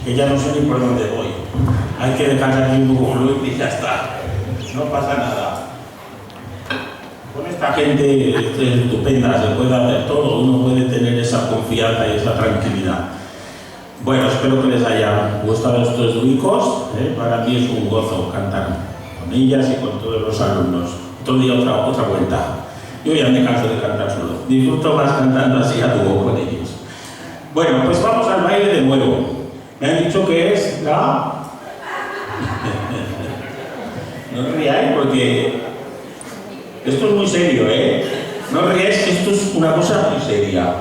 Que ya no sé ni por dónde voy. Hay que dejar aquí un poco fluir y ya está. No pasa nada. Con esta gente estupenda se puede hacer todo, uno puede tener esa confianza y esa tranquilidad. Bueno, espero que les haya gustado estos duicos. Para mí es un gozo cantar con ellas y con todos los alumnos. Otro día otra vuelta. Yo ya me canso de cantar solo. Disfruto más cantando así a dúo con ellos. Bueno, pues vamos al baile de nuevo. Me han dicho que es la... No os riáis porque esto es muy serio, ¿eh? No os riáis que esto es una cosa muy seria.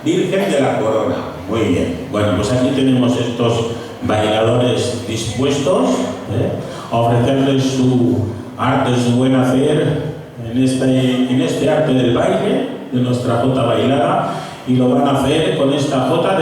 Virgen de la Corona. Muy bien. Bueno, pues aquí tenemos estos bailadores dispuestos a ofrecerles su arte, su buen hacer en este arte del baile de nuestra jota bailada, y lo van a hacer con esta jota